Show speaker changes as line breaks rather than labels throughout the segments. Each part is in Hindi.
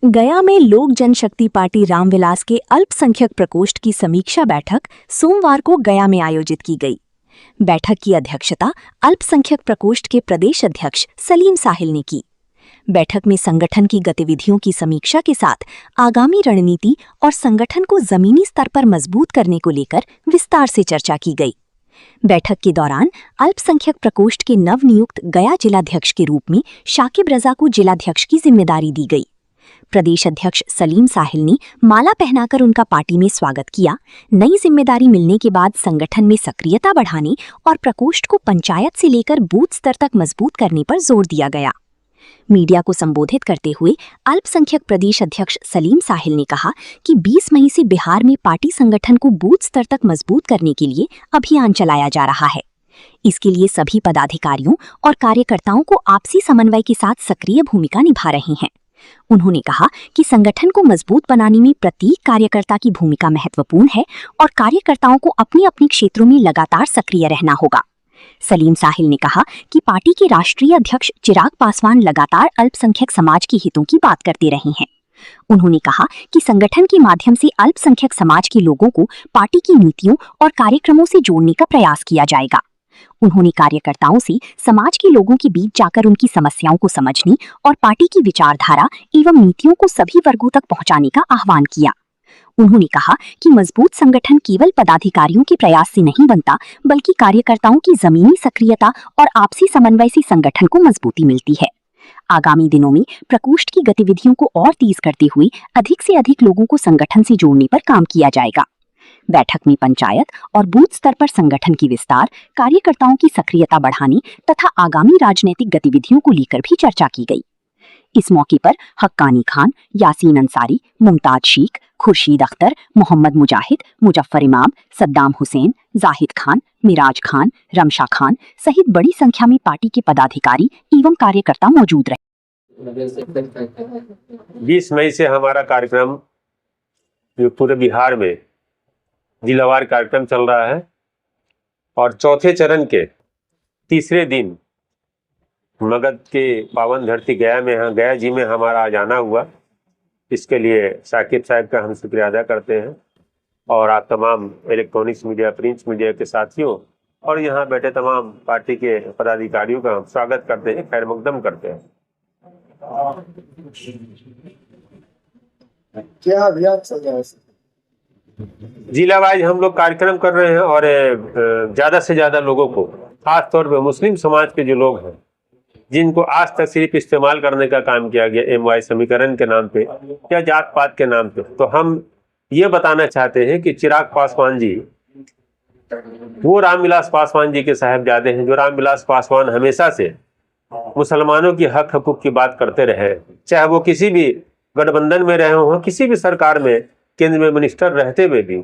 गया में लोक जनशक्ति पार्टी रामविलास के अल्पसंख्यक प्रकोष्ठ की समीक्षा बैठक सोमवार को गया में आयोजित की गई। बैठक की अध्यक्षता अल्पसंख्यक प्रकोष्ठ के प्रदेश अध्यक्ष सलीम साहिल ने की। बैठक में संगठन की गतिविधियों की समीक्षा के साथ आगामी रणनीति और संगठन को जमीनी स्तर पर मजबूत करने को लेकर विस्तार से चर्चा की गई। बैठक के दौरान अल्पसंख्यक प्रकोष्ठ के नवनियुक्त गया जिलाध्यक्ष के रूप में शाकिब रजा को जिलाध्यक्ष की जिम्मेदारी दी गई। प्रदेश अध्यक्ष सलीम साहिल ने माला पहनाकर उनका पार्टी में स्वागत किया। नई जिम्मेदारी मिलने के बाद संगठन में सक्रियता बढ़ाने और प्रकोष्ठ को पंचायत से लेकर बूथ स्तर तक मजबूत करने पर जोर दिया गया। मीडिया को संबोधित करते हुए अल्पसंख्यक प्रदेश अध्यक्ष सलीम साहिल ने कहा कि 20 मई से बिहार में पार्टी संगठन को बूथ स्तर तक मजबूत करने के लिए अभियान चलाया जा रहा है। इसके लिए सभी पदाधिकारियों और कार्यकर्ताओं को आपसी समन्वय के साथ सक्रिय भूमिका निभा रहे हैं। उन्होंने कहा कि संगठन को मजबूत बनाने में प्रत्येक कार्यकर्ता की भूमिका महत्वपूर्ण है और कार्यकर्ताओं को अपने अपने क्षेत्रों में लगातार सक्रिय रहना होगा। सलीम साहिल ने कहा कि पार्टी के राष्ट्रीय अध्यक्ष चिराग पासवान लगातार अल्पसंख्यक समाज के हितों की बात करते रहे हैं। उन्होंने कहा कि संगठन के माध्यम से अल्पसंख्यक समाज के लोगों को पार्टी की नीतियों और कार्यक्रमों से जोड़ने का प्रयास किया जाएगा। उन्होंने कार्यकर्ताओं से समाज के लोगों के बीच जाकर उनकी समस्याओं को समझने और पार्टी की विचारधारा एवं नीतियों को सभी वर्गों तक पहुंचाने का आह्वान किया। उन्होंने कहा कि मजबूत संगठन केवल पदाधिकारियों के प्रयास से नहीं बनता, बल्कि कार्यकर्ताओं की जमीनी सक्रियता और आपसी समन्वय से संगठन को मजबूती मिलती है। आगामी दिनों में प्रकोष्ठ की गतिविधियों को और तेज करते हुए अधिक से अधिक लोगों को संगठन से जोड़ने पर काम किया जाएगा। बैठक में पंचायत और बूथ स्तर पर संगठन की विस्तार, कार्यकर्ताओं की सक्रियता बढ़ाने तथा आगामी राजनीतिक गतिविधियों को लेकर भी चर्चा की गई। इस मौके पर हक्कानी खान, यासीन अंसारी, मुमताज शेख, खुर्शीद अख्तर, मोहम्मद मुजाहिद, मुजफ्फर इमाम, सद्दाम हुसैन, जाहिद खान, मिराज खान, रमशा खान सहित बड़ी संख्या में पार्टी के पदाधिकारी एवं कार्यकर्ता मौजूद रहे।
20 मई से हमारा कार्यक्रम पूरे बिहार में जिलावार कार्यक्रम चल रहा है और चौथे चरण के तीसरे दिन मगध के पावन धरती गया जी में हमारा जाना हुआ। इसके लिए शाकिब साहब का हम शुक्रिया अदा करते हैं और आप तमाम इलेक्ट्रॉनिक्स मीडिया, प्रिंट मीडिया के साथियों और यहाँ बैठे तमाम पार्टी के पदाधिकारियों का हम स्वागत करते हैं, खैर मकदम करते हैं।
क्या अभियान चल रहा है?
जिला वाइज हम लोग कार्यक्रम कर रहे हैं और ज्यादा से ज्यादा लोगों को, खास तौर पे मुस्लिम समाज के जो लोग हैं जिनको आज तक सिर्फ इस्तेमाल करने का काम किया गया MY समीकरण के नाम पे या जात पात के नाम पे, तो हम ये बताना चाहते हैं कि चिराग पासवान जी वो रामविलास पासवान जी के साहबजादे हैं, जो रामविलास पासवान हमेशा से मुसलमानों की हक हकूक की बात करते रहे, चाहे वो किसी भी गठबंधन में रहे हों, किसी भी सरकार में केंद्र में मिनिस्टर रहते हुए भी।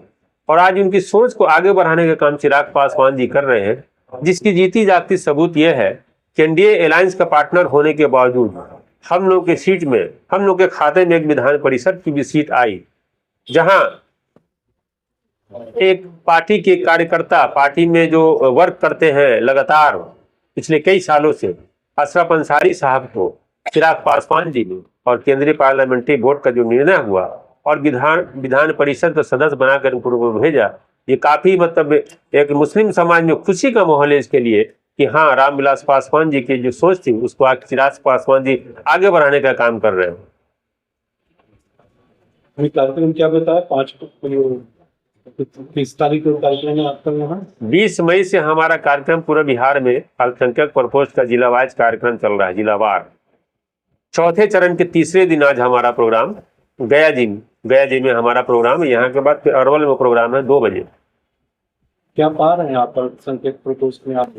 और आज उनकी सोच को आगे बढ़ाने का काम चिराग पासवान जी कर रहे हैं, जिसकी जीती जागती सबूत यह है कि एनडीए अलायंस का पार्टनर होने के बावजूद हम लोग के सीट में, हम लोग के खाते में एक विधान परिषद की भी सीट आई, जहां एक पार्टी के कार्यकर्ता, पार्टी में जो वर्क करते हैं लगातार पिछले कई सालों से, अशरफ अंसारी साहब को चिराग पासवान जी ने और केंद्रीय पार्लियामेंट्री बोर्ड का जो निर्णय हुआ और विधान परिषद का सदस्य बनाकर उनको भेजा, ये काफी मतलब एक मुस्लिम समाज में खुशी का माहौल है इसके लिए कि हाँ, रामविलास पासवान जी की जो सोच थी उसको आज चिराग पासवान जी आगे बढ़ाने का काम कर रहे हैं।
कार्यक्रम क्या बताया? 5 तारीख को कार्यक्रम है आपका यहाँ?
20 मई से हमारा कार्यक्रम पूरे बिहार में अल्पसंख्यक प्रकोष्ठ का जिला वाइज कार्यक्रम चल रहा है, जिलावार। चौथे चरण के तीसरे दिन आज हमारा प्रोग्राम गया जी में हमारा प्रोग्राम है। यहाँ के बाद फिर अरवल में प्रोग्राम है 2 बजे।
क्या पा रहे हैं आप अल्पसंख्यक प्रकोष्ठ में? आप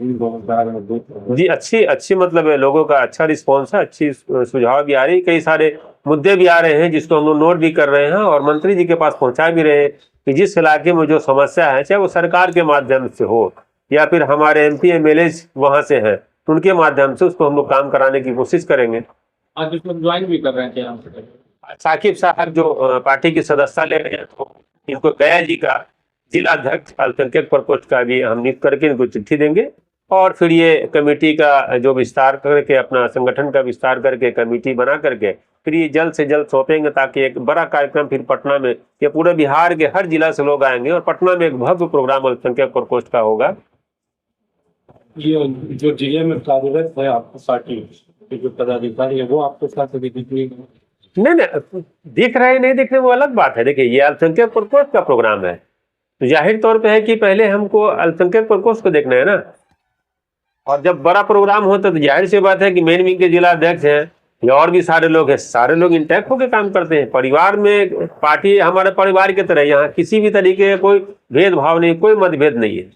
जी अच्छी मतलब है, लोगों का अच्छा रिस्पॉन्स है, अच्छी सुझाव भी आ रही, कई सारे मुद्दे भी आ रहे हैं जिसको हम लोग नोट भी कर रहे हैं और मंत्री जी के पास पहुंचा भी रहे हैं कि जिस इलाके में जो समस्या है, चाहे वो सरकार के माध्यम से हो या फिर हमारे MP MLA वहां से हैं, उनके माध्यम से उसको हम लोग काम कराने की कोशिश करेंगे।
आज उसमें ज्वाइन भी कर रहे हैं
साकिब साहब जो पार्टी की सदस्यता ले रहे हैं, तो इनको गया जी का जिला अध्यक्ष अल्पसंख्यक प्रकोष्ठ का भी हम नियुक्त करके इनको चिट्ठी देंगे और फिर ये कमेटी का जो विस्तार करके, अपना संगठन का विस्तार करके कमेटी बना करके फिर ये जल्द से जल्द सौंपेंगे, ताकि एक बड़ा कार्यक्रम फिर पटना में, ये पूरे बिहार के हर जिला से लोग आएंगे और पटना में एक भव्य प्रोग्राम अल्पसंख्यक प्रकोष्ठ का होगा।
ये जो जिले में कार्यरत है आपकी पार्टी के जो पदाधिकारी है वो आपके साथ अभी दिखने
नहीं, दिख रहे नहीं दिख रहे वो अलग बात है। देखिए, ये अल्पसंख्यक प्रकोष्ठ का प्रोग्राम है, तो जाहिर तौर पे है कि पहले हमको अल्पसंख्यक प्रकोष्ठ को देखना है ना। और जब बड़ा प्रोग्राम होता है तो जाहिर सी बात है कि मेन विंग के जिला अध्यक्ष हैं या और भी सारे लोग हैं, सारे लोग इंटैक्ट होकर काम करते हैं। परिवार में पार्टी हमारे परिवार की तरह, यहाँ किसी भी तरीके का कोई भेदभाव नहीं, कोई मतभेद नहीं है।